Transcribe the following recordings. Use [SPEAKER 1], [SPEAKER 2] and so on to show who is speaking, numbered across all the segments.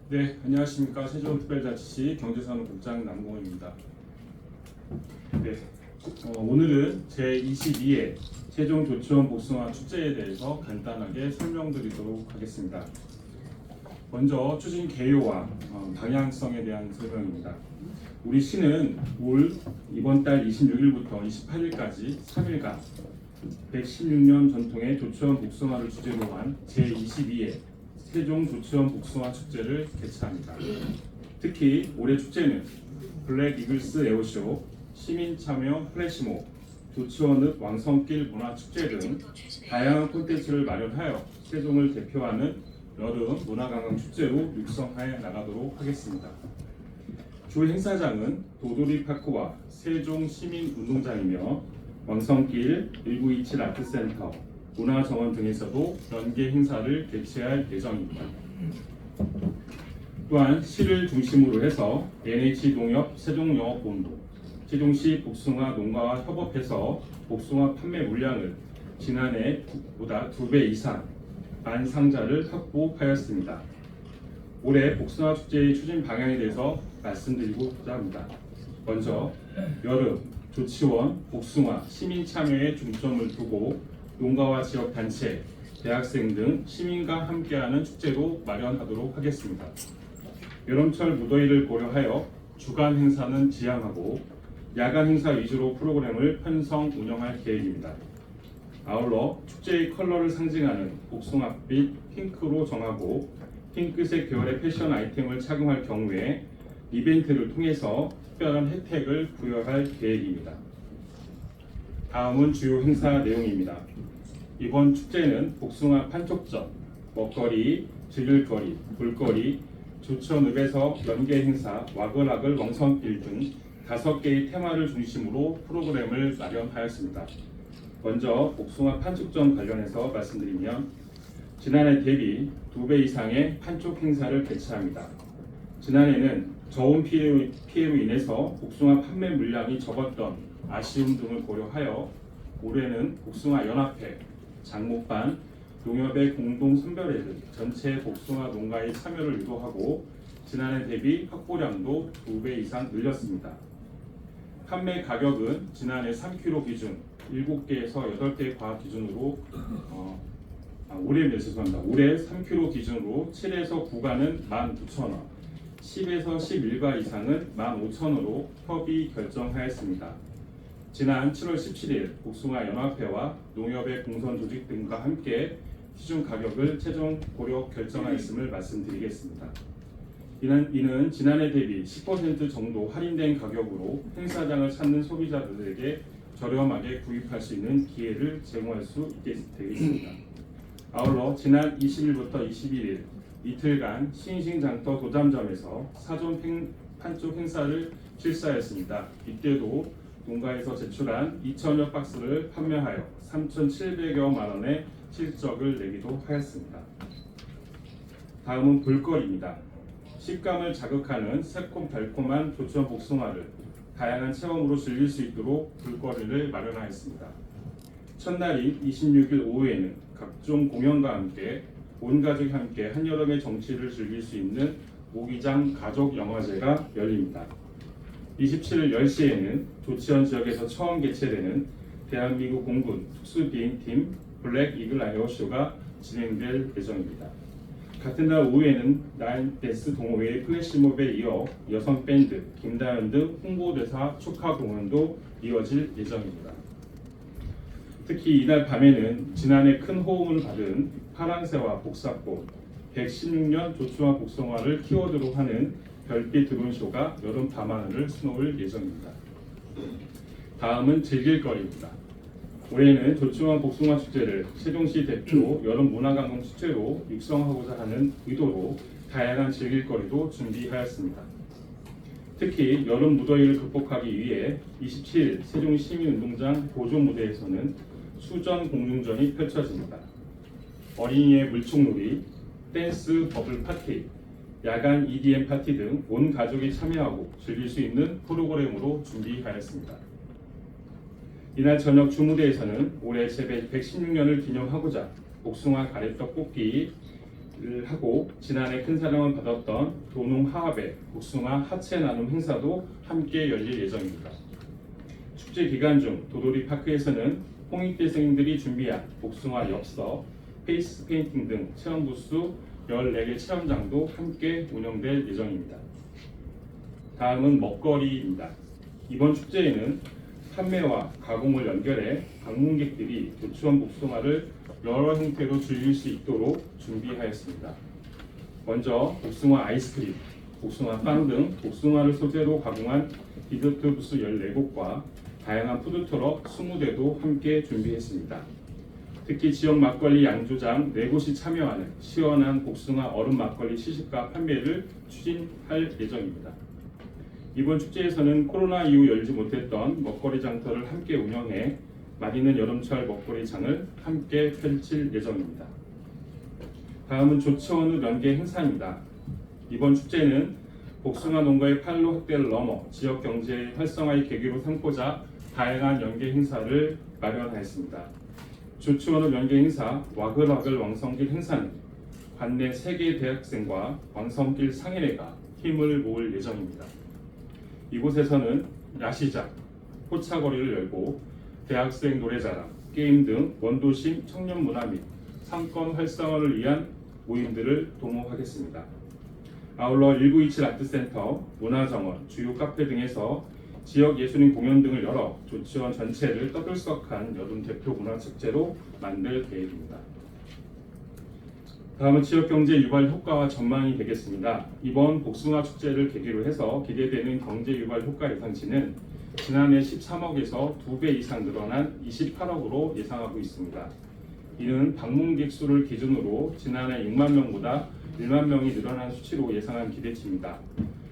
[SPEAKER 1] 네, 안녕하십니까. 세종특별자치시 경제산업국장 남공호입니다. 네, 오늘은 제22회 세종조치원 복숭아 축제에 대해서 간단하게 설명드리도록 하겠습니다. 먼저 추진 개요와 방향성에 대한 설명입니다. 우리 시는 이번 달 26일부터 28일까지 3일간 116년 전통의 조치원 복숭아를 주제로 한 제22회 세종조치원 복숭아 축제를 개최합니다. 특히 올해 축제는 블랙 이글스 에어쇼, 시민참여 플래시몹, 조치원읍 왕성길 문화축제 등 다양한 콘텐츠를 마련하여 세종을 대표하는 여름 문화관광축제로 육성해 나가도록 하겠습니다. 주 행사장은 도돌이파크와 세종시민운동장이며 왕성길 1927 아트센터, 문화정원 등에서도 연계 행사를 개최할 예정입니다. 또한 시를 중심으로 해서 NH농협 세종영업본부, 세종시 복숭아 농가와 협업해서 복숭아 판매 물량을 지난해보다 2배 이상 만 상자를 확보하였습니다. 올해 복숭아 축제의 추진 방향에 대해서 말씀드리고자 합니다. 먼저 여름 조치원 복숭아 시민 참여에 중점을 두고 농가와 지역 단체, 대학생 등 시민과 함께하는 축제로 마련하도록 하겠습니다. 여름철 무더위를 고려하여 주간 행사는 지양하고 야간 행사 위주로 프로그램을 편성 운영할 계획입니다. 아울러 축제의 컬러를 상징하는 복숭아빛 핑크로 정하고 핑크색 계열의 패션 아이템을 착용할 경우에 이벤트를 통해서 특별한 혜택을 부여할 계획입니다. 다음은 주요 행사 내용입니다. 이번 축제는 복숭아 판촉전, 먹거리, 즐길거리, 볼거리, 조치원읍에서 연계 행사, 와글와글 왕성길 등 5개의 테마를 중심으로 프로그램을 마련하였습니다. 먼저 복숭아 판촉전 관련해서 말씀드리면 지난해 대비 2배 이상의 판촉 행사를 개최합니다. 지난해는 저온 피해로 인해서 복숭아 판매 물량이 적었던 아쉬움 등을 고려하여 올해는 복숭아 연합회, 장목반, 농협의 공동 선별회 등 전체 복숭아 농가의 참여를 유도하고 지난해 대비 확보량도 2배 이상 늘렸습니다. 판매 가격은 지난해 3kg 기준 7개에서 8개 과학 기준으로 올해 3kg 기준으로 7에서 9가는 19,000원, 10에서 11가 이상은 15,000원으로 협의 결정하였습니다. 지난 7월 17일 복숭아 연합회와 농협의 공선 조직 등과 함께 시중 가격을 최종 고려 결정하였음을 말씀드리겠습니다. 이는 지난해 대비 10% 정도 할인된 가격으로 행사장을 찾는 소비자들에게 저렴하게 구입할 수 있는 기회를 제공할 수 있게 되겠습니다. 아울러 지난 20일부터 21일 이틀간 신싱장터 도담점에서 사전 판촉 행사를 실시하였습니다. 이때도 농가에서 제출한 2,000여 박스를 판매하여 3,700여만 원의 실적을 내기도 하였습니다. 다음은 볼거리입니다. 식감을 자극하는 새콤달콤한 조치원 복숭아를 다양한 체험으로 즐길 수 있도록 볼거리를 마련하였습니다. 첫날인 26일 오후에는 각종 공연과 함께 온 가족이 함께 한여름의 정취를 즐길 수 있는 모기장 가족 영화제가 열립니다. 27일 10시에는 조치원 지역에서 처음 개최되는 대한민국 공군 특수비행팀 블랙 이글 에어쇼가 진행될 예정입니다. 같은 날 오후에는 나인데스 동호회의 플래시몹에 이어 여성 밴드 김다연 등 홍보대사 축하 공연도 이어질 예정입니다. 특히 이날 밤에는 지난해 큰 호응을 받은 파랑새와 복사꽃, 116년 조치원 복숭아를 키워드로 하는 별빛 드론쇼가 여름 밤하늘을 수놓을 예정입니다. 다음은 즐길거리입니다. 올해는 조치원 복숭아 축제를 세종시 대표 여름 문화관광 축제로 육성하고자 하는 의도로 다양한 즐길거리도 준비하였습니다. 특히 여름 무더위를 극복하기 위해 27일 세종시민운동장 보조무대에서는 수전 공중전이 펼쳐집니다. 어린이의 물총놀이, 댄스 버블 파티, 야간 EDM 파티 등 온 가족이 참여하고 즐길 수 있는 프로그램으로 준비하였습니다. 이날 저녁 주무대에서는 올해 재배 116년을 기념하고자 복숭아 가래떡 뽑기, 하고 지난해 큰 사랑을 받았던 도농하합의 복숭아 하체 나눔 행사도 함께 열릴 예정입니다. 축제 기간 중 도돌이 파크에서는 홍익대생들이 준비한 복숭아 엽서, 페이스 페인팅 등 체험 부스 14개 체험장도 함께 운영될 예정입니다. 다음은 먹거리입니다. 이번 축제에는 판매와 가공을 연결해 방문객들이 조치원 복숭아를 여러 형태로 즐길 수 있도록 준비하였습니다. 먼저 복숭아 아이스크림, 복숭아 빵 등 복숭아를 소재로 가공한 디저트 부스 14곳과 다양한 푸드트럭 20대도 함께 준비했습니다. 특히 지역 막걸리 양조장 4곳이 참여하는 시원한 복숭아 얼음 막걸리 시식과 판매를 추진할 예정입니다. 이번 축제에서는 코로나 이후 열지 못했던 먹거리 장터를 함께 운영해 맛있는 여름철 먹거리장을 함께 펼칠 예정입니다. 다음은 조치원의 연계 행사입니다. 이번 축제는 복숭아 농가의 판로 확대를 넘어 지역 경제 활성화의 계기로 삼고자 다양한 연계 행사를 마련하였습니다. 조치원의 연계 행사 와글와글 왕성길 행사는 관내 3개 대학생과 왕성길 상인회가 힘을 모을 예정입니다. 이곳에서는 야시장, 포차거리를 열고 대학생 노래자랑, 게임 등 원도심 청년 문화 및 상권 활성화를 위한 모임들을 도모하겠습니다. 아울러 1927 아트센터, 문화정원, 주요 카페 등에서 지역 예술인 공연 등을 열어 조치원 전체를 떠들썩한 여름 대표 문화축제로 만들 계획입니다. 다음은 지역경제 유발 효과와 전망이 되겠습니다. 이번 복숭아 축제를 계기로 해서 기대되는 경제 유발 효과 예상치는 지난해 13억에서 2배 이상 늘어난 28억으로 예상하고 있습니다. 이는 방문객 수를 기준으로 지난해 6만 명보다 1만 명이 늘어난 수치로 예상한 기대치입니다.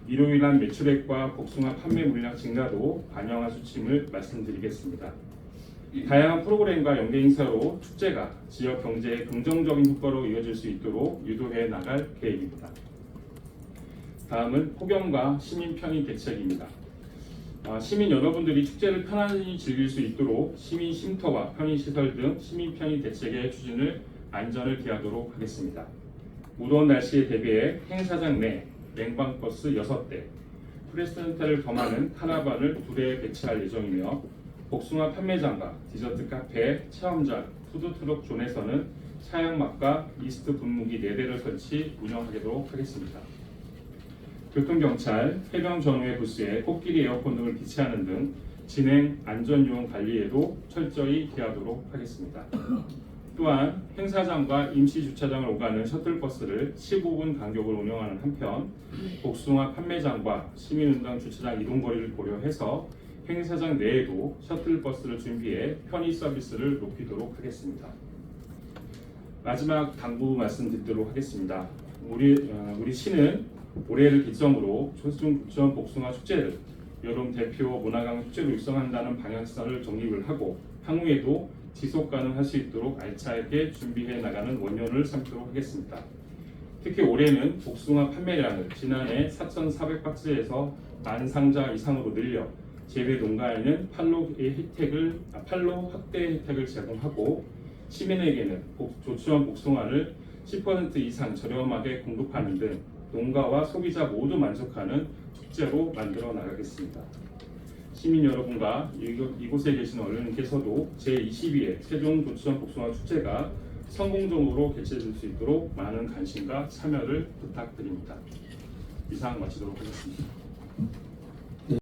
[SPEAKER 1] 이로 인한 매출액과 복숭아 판매 물량 증가도 반영한 수치임을 말씀드리겠습니다. 다양한 프로그램과 연계 행사로 축제가 지역 경제에 긍정적인 효과로 이어질 수 있도록 유도해 나갈 계획입니다. 다음은 폭염과 시민 편의 대책입니다. 시민 여러분들이 축제를 편안히 즐길 수 있도록 시민 쉼터와 편의시설 등 시민 편의 대책의 추진을 안전을 기하도록 하겠습니다. 무더운 날씨에 대비해 행사장 내 냉방버스 6대, 프레스센터를 겸하는 카라반을 2대 배치할 예정이며 복숭아 판매장과 디저트 카페, 체험장, 푸드트럭 존에서는 차양막과 이스트 분무기 4대를 설치 운영하도록 하겠습니다. 교통경찰, 해병전후의 부스에 코끼리 에어컨 등을 비치하는 등 진행 안전요원 관리에도 철저히 기하도록 하겠습니다. 또한 행사장과 임시주차장을 오가는 셔틀버스를 15분 간격으로 운영하는 한편 복숭아 판매장과 시민운동 주차장 이동거리를 고려해서 행사장 내에도 셔틀버스를 준비해 편의 서비스를 높이도록 하겠습니다. 마지막 당부 말씀드리도록 하겠습니다. 우리 시는 올해를 기점으로 조치원 복숭아 축제를 여름 대표 문화강 축제로 육성한다는 방향성을 정립을 하고 향후에도 지속 가능할 수 있도록 알차게 준비해 나가는 원년을 삼도록 하겠습니다. 특히 올해는 복숭아 판매량을 지난해 4,400박스에서 10,000상자 이상으로 늘려 재배 농가에는 판로 확대 혜택을 제공하고 시민에게는 조치원 복숭아를 10% 이상 저렴하게 공급하는 등 농가와 소비자 모두 만족하는 축제로 만들어 나가겠습니다. 시민 여러분과 이곳에 계신 언론인께서도 제22회 세종 조치원 복숭아 축제가 성공적으로 개최될 수 있도록 많은 관심과 참여를 부탁드립니다. 이상 마치도록 하겠습니다.